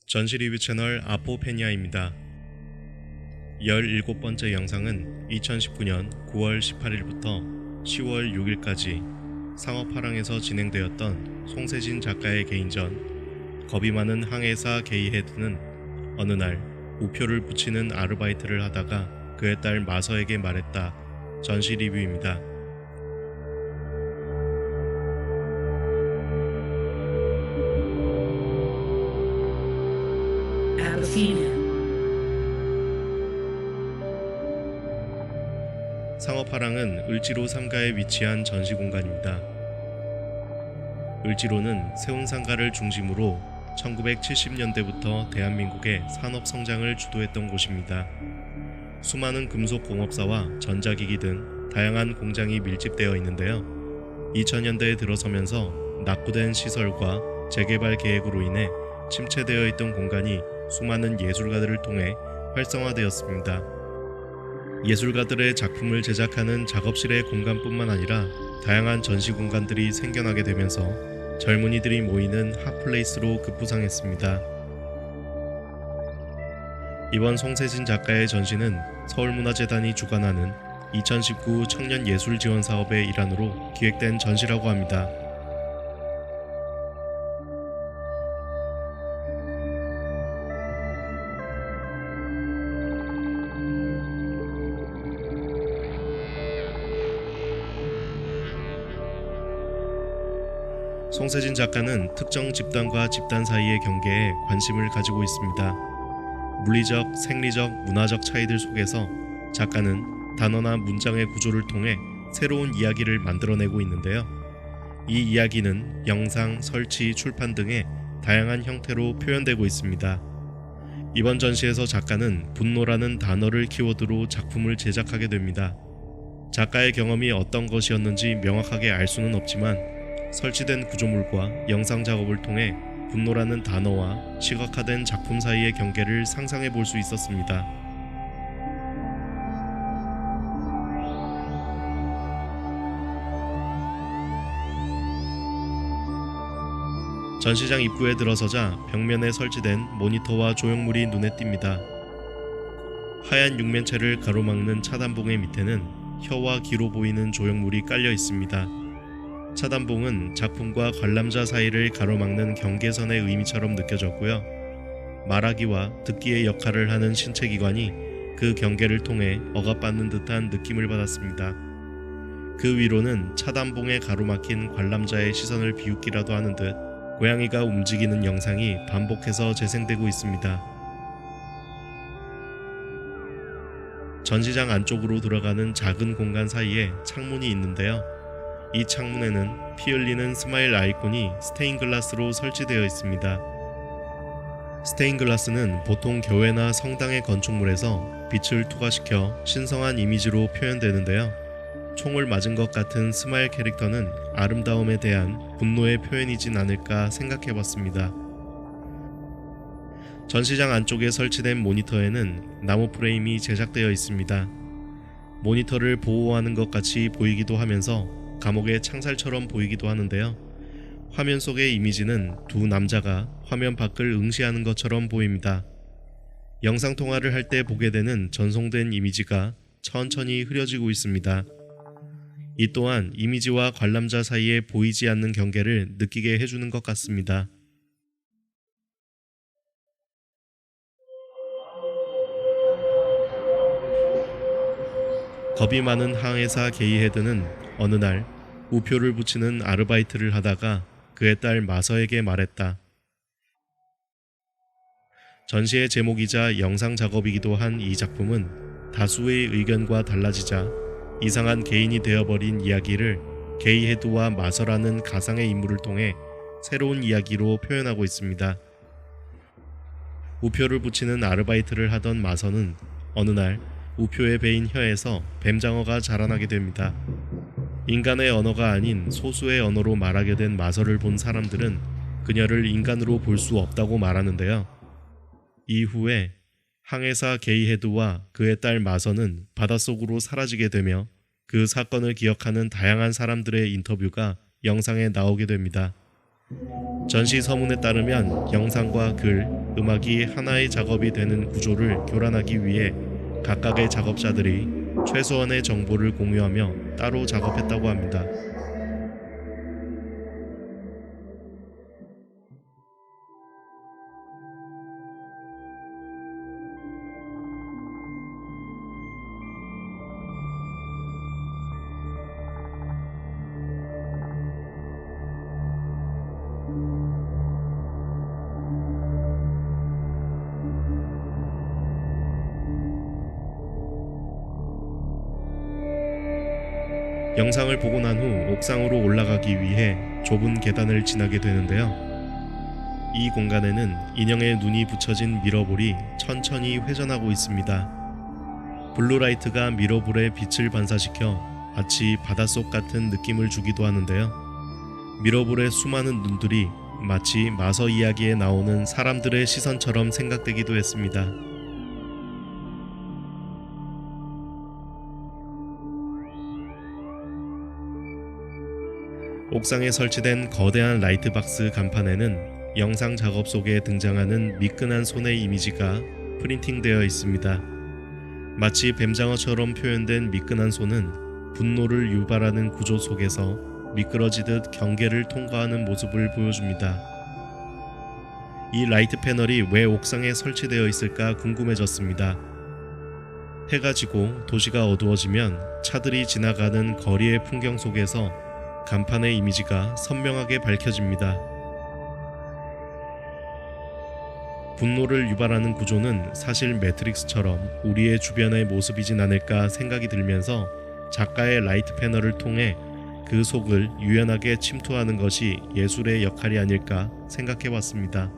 전시 리뷰 채널 아포페니아입니다. 17번째 영상은 2019년 9월 18일부터 10월 6일까지 상업화랑에서 진행되었던 송세진 작가의 개인전 겁이 많은 항해사 게이헤드는 어느 날 우표를 붙이는 아르바이트를 하다가 그의 딸 마서에게 말했다. 전시 리뷰입니다. 상업화랑은 을지로 3가에 위치한 전시 공간입니다. 을지로는 세운상가를 중심으로 1970년대부터 대한민국의 산업 성장을 주도했던 곳입니다. 수많은 금속공업사와 전자기기 등 다양한 공장이 밀집되어 있는데요. 2000년대에 들어서면서 낙후된 시설과 재개발 계획으로 인해 침체되어 있던 공간이 수많은 예술가들을 통해 활성화되었습니다. 예술가들의 작품을 제작하는 작업실의 공간뿐만 아니라 다양한 전시 공간들이 생겨나게 되면서 젊은이들이 모이는 핫플레이스로 급부상했습니다. 이번 송세진 작가의 전시는 서울문화재단이 주관하는 2019 청년예술지원 사업의 일환으로 기획된 전시라고 합니다. 송세진 작가는 특정 집단과 집단 사이의 경계에 관심을 가지고 있습니다. 물리적, 생리적, 문화적 차이들 속에서 작가는 단어나 문장의 구조를 통해 새로운 이야기를 만들어내고 있는데요. 이 이야기는 영상, 설치, 출판 등의 다양한 형태로 표현되고 있습니다. 이번 전시에서 작가는 분노라는 단어를 키워드로 작품을 제작하게 됩니다. 작가의 경험이 어떤 것이었는지 명확하게 알 수는 없지만 설치된 구조물과 영상 작업을 통해 분노라는 단어와 시각화된 작품 사이의 경계를 상상해 볼 수 있었습니다. 전시장 입구에 들어서자 벽면에 설치된 모니터와 조형물이 눈에 띕니다. 하얀 육면체를 가로막는 차단봉의 밑에는 혀와 귀로 보이는 조형물이 깔려 있습니다. 차단봉은 작품과 관람자 사이를 가로막는 경계선의 의미처럼 느껴졌고요. 말하기와 듣기의 역할을 하는 신체기관이 그 경계를 통해 억압받는 듯한 느낌을 받았습니다. 그 위로는 차단봉에 가로막힌 관람자의 시선을 비웃기라도 하는 듯 고양이가 움직이는 영상이 반복해서 재생되고 있습니다. 전시장 안쪽으로 들어가는 작은 공간 사이에 창문이 있는데요. 이 창문에는 피 흘리는 스마일 아이콘이 스테인글라스로 설치되어 있습니다. 스테인글라스는 보통 교회나 성당의 건축물에서 빛을 투과시켜 신성한 이미지로 표현되는데요. 총을 맞은 것 같은 스마일 캐릭터는 아름다움에 대한 분노의 표현이진 않을까 생각해봤습니다. 전시장 안쪽에 설치된 모니터에는 나무 프레임이 제작되어 있습니다. 모니터를 보호하는 것 같이 보이기도 하면서 감옥의 창살처럼 보이기도 하는데요. 화면 속의 이미지는 두 남자가 화면 밖을 응시하는 것처럼 보입니다. 영상통화를 할 때 보게 되는 전송된 이미지가 천천히 흐려지고 있습니다. 이 또한 이미지와 관람자 사이에 보이지 않는 경계를 느끼게 해주는 것 같습니다. 겁이 많은 항해사 게이헤드는 어느 날 우표를 붙이는 아르바이트를 하다가 그의 딸 마서에게 말했다. 전시의 제목이자 영상 작업이기도 한 이 작품은 다수의 의견과 달라지자 이상한 개인이 되어버린 이야기를 게이헤드와 마서라는 가상의 인물을 통해 새로운 이야기로 표현하고 있습니다. 우표를 붙이는 아르바이트를 하던 마서는 어느 날 우표에 베인 혀에서 뱀장어가 자라나게 됩니다. 인간의 언어가 아닌 소수의 언어로 말하게 된 마서를 본 사람들은 그녀를 인간으로 볼 수 없다고 말하는데요. 이후에 항해사 게이헤드와 그의 딸 마서는 바닷속으로 사라지게 되며 그 사건을 기억하는 다양한 사람들의 인터뷰가 영상에 나오게 됩니다. 전시 서문에 따르면 영상과 글, 음악이 하나의 작업이 되는 구조를 교란하기 위해 각각의 작업자들이 최소한의 정보를 공유하며 따로 작업했다고 합니다. 영상을 보고 난 후 옥상으로 올라가기 위해 좁은 계단을 지나게 되는데요. 이 공간에는 인형의 눈이 붙여진 미러볼이 천천히 회전하고 있습니다. 블루라이트가 미러볼에 빛을 반사시켜 마치 바닷속 같은 느낌을 주기도 하는데요. 미러볼의 수많은 눈들이 마치 마서 이야기에 나오는 사람들의 시선처럼 생각되기도 했습니다. 옥상에 설치된 거대한 라이트박스 간판에는 영상 작업 속에 등장하는 미끈한 손의 이미지가 프린팅되어 있습니다. 마치 뱀장어처럼 표현된 미끈한 손은 분노를 유발하는 구조 속에서 미끄러지듯 경계를 통과하는 모습을 보여줍니다. 이 라이트 패널이 왜 옥상에 설치되어 있을까 궁금해졌습니다. 해가 지고 도시가 어두워지면 차들이 지나가는 거리의 풍경 속에서 간판의 이미지가 선명하게 밝혀집니다. 분노를 유발하는 구조는 사실 매트릭스처럼 우리의 주변의 모습이진 않을까 생각이 들면서 작가의 라이트 패널을 통해 그 속을 유연하게 침투하는 것이 예술의 역할이 아닐까 생각해봤습니다.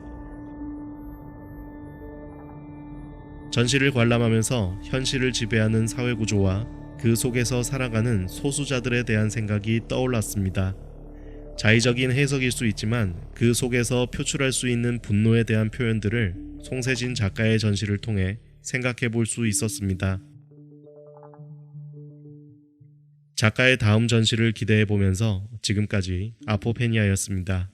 전시를 관람하면서 현실을 지배하는 사회구조와 그 속에서 살아가는 소수자들에 대한 생각이 떠올랐습니다. 자의적인 해석일 수 있지만 그 속에서 표출할 수 있는 분노에 대한 표현들을 송세진 작가의 전시를 통해 생각해 볼 수 있었습니다. 작가의 다음 전시를 기대해 보면서 지금까지 아포페니아였습니다.